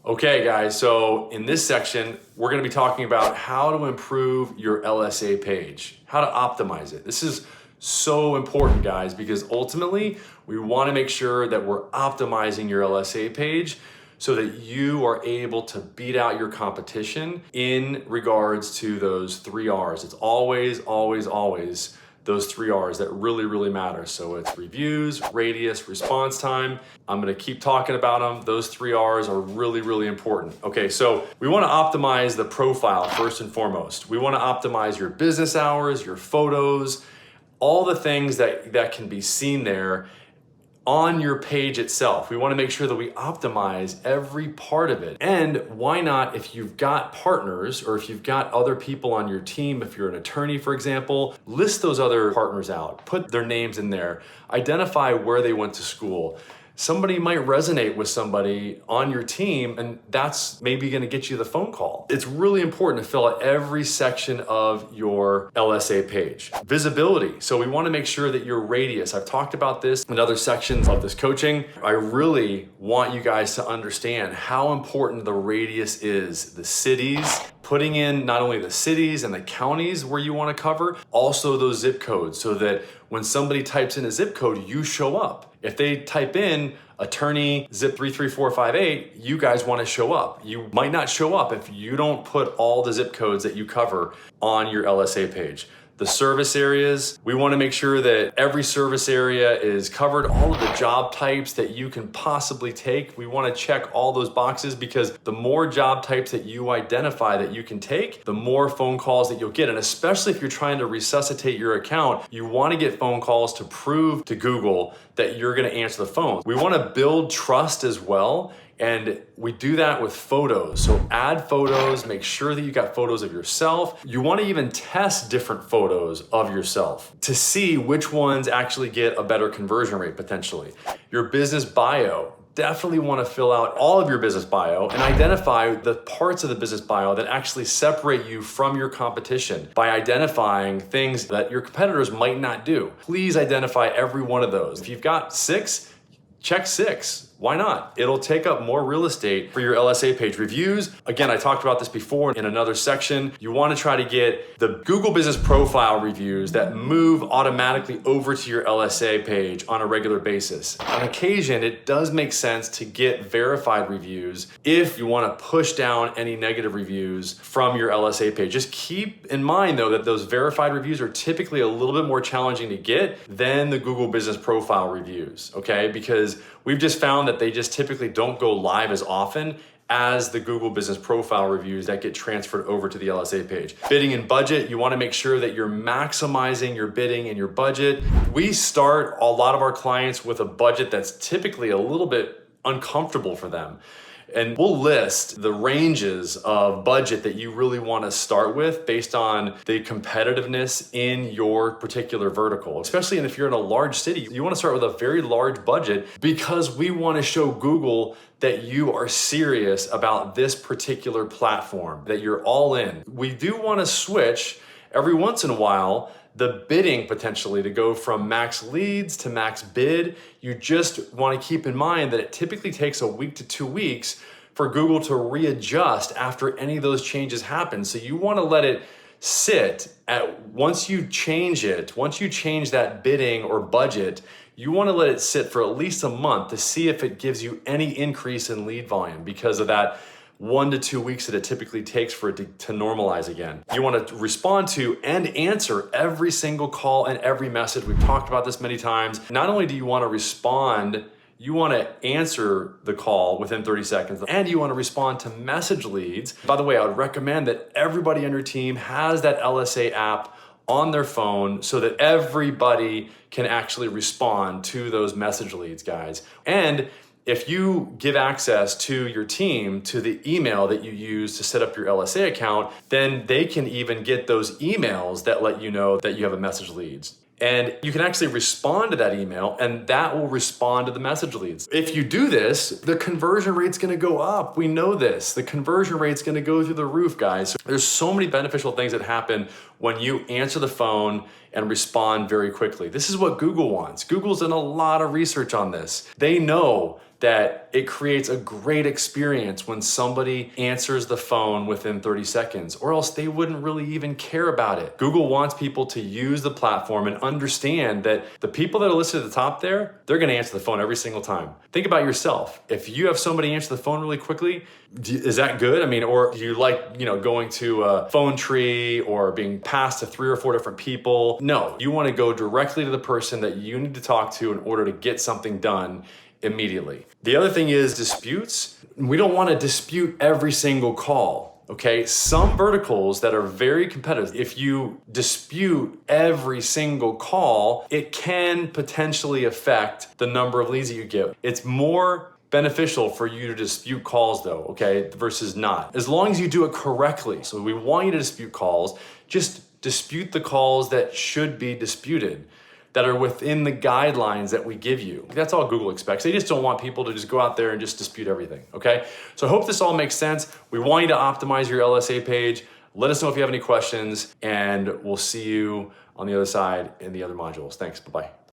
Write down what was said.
Okay guys, so in this section, we're gonna be talking about how to improve your LSA page, how to optimize it. This is so important, guys, because ultimately we wanna make sure that we're optimizing your LSA page so that you are able to beat out your competition in regards to those 3 R's. It's always, always, always those 3 R's that really, really matter. So it's reviews, radius, response time. I'm gonna keep talking about them. Those 3 R's are really, really important. Okay, so we wanna optimize the profile first and foremost. We wanna optimize your business hours, your photos, all the things that can be seen there on your page itself. We wanna make sure that we optimize every part of it. And why not, if you've got partners or if you've got other people on your team, if you're an attorney, for example, list those other partners out, put their names in there, identify where they went to school. Somebody might resonate with somebody on your team, and that's maybe gonna get you the phone call. It's really important to fill out every section of your LSA page. Visibility, so we wanna make sure that your radius, I've talked about this in other sections of this coaching. I really want you guys to understand how important the radius is. The cities, putting in not only the cities and the counties where you wanna cover, also those zip codes, so that when somebody types in a zip code, you show up. If they type in attorney zip 33458, you guys want to show up. You might not show up if you don't put all the zip codes that you cover on your LSA page. The service areas, we want to make sure that every service area is covered, all of the job types that you can possibly take. We want to check all those boxes, because the more job types that you identify that you can take, the more phone calls that you'll get. And especially if you're trying to resuscitate your account, you want to get phone calls to prove to Google that you're going to answer the phone. We want to build trust as well. And we do that with photos. So add photos, make sure that you got photos of yourself. You want to even test different photos of yourself to see which ones actually get a better conversion rate potentially. Your business bio, definitely want to fill out all of your business bio and identify the parts of the business bio that actually separate you from your competition by identifying things that your competitors might not do. Please identify every one of those. If you've got 6, check 6. Why not? It'll take up more real estate for your LSA page. Reviews, again, I talked about this before in another section. You want to try to get the Google Business Profile reviews that move automatically over to your LSA page on a regular basis. On occasion, it does make sense to get verified reviews if you want to push down any negative reviews from your LSA page. Just keep in mind though that those verified reviews are typically a little bit more challenging to get than the Google Business Profile reviews, okay? Because we've just found that they just typically don't go live as often as the Google Business Profile reviews that get transferred over to the LSA page. Bidding and budget, you wanna make sure that you're maximizing your bidding and your budget. We start a lot of our clients with a budget that's typically a little bit uncomfortable for them. And we'll list the ranges of budget that you really want to start with based on the competitiveness in your particular vertical. Especially if you're in a large city, you want to start with a very large budget, because we want to show Google that you are serious about this particular platform, that you're all in. We do want to switch every once in a while the bidding potentially to go from max leads to max bid. You just want to keep in mind that it typically takes a week to 2 weeks for Google to readjust after any of those changes happen. So you want to let it sit at, once you change that bidding or budget, you want to let it sit for at least a month to see if it gives you any increase in lead volume, because of that 1 to 2 weeks that it typically takes for it to normalize again. You want to respond to and answer every single call and every message. We've talked about this many times. Not only do you want to respond, you want to answer the call within 30 seconds, and you want to respond to message leads. By the way, I would recommend that everybody on your team has that LSA app on their phone so that everybody can actually respond to those message leads, guys. And if you give access to your team to the email that you use to set up your LSA account, then they can even get those emails that let you know that you have a message leads. And you can actually respond to that email, and that will respond to the message leads. If you do this, the conversion rate's gonna go up. We know this. The conversion rate's gonna go through the roof, guys. There's so many beneficial things that happen when you answer the phone and respond very quickly. This is what Google wants. Google's done a lot of research on this. They know that it creates a great experience when somebody answers the phone within 30 seconds, or else they wouldn't really even care about it. Google wants people to use the platform and understand that the people that are listed at the top there, they're gonna answer the phone every single time. Think about yourself. If you have somebody answer the phone really quickly, is that good? I mean, or do you like, going to a phone tree or being passed to 3 or 4 different people? No, you wanna go directly to the person that you need to talk to in order to get something done immediately. The other thing is disputes. We don't want to dispute every single call. Okay, some verticals that are very competitive, if you dispute every single call, it can potentially affect the number of leads that you get. It's more beneficial for you to dispute calls though, okay, versus not. As long as you do it correctly. So we want you to dispute calls, just dispute the calls that should be disputed, that are within the guidelines that we give you. That's all Google expects. They just don't want people to just go out there and just dispute everything, okay? So I hope this all makes sense. We want you to optimize your LSA page. Let us know if you have any questions, and we'll see you on the other side in the other modules. Thanks, bye-bye.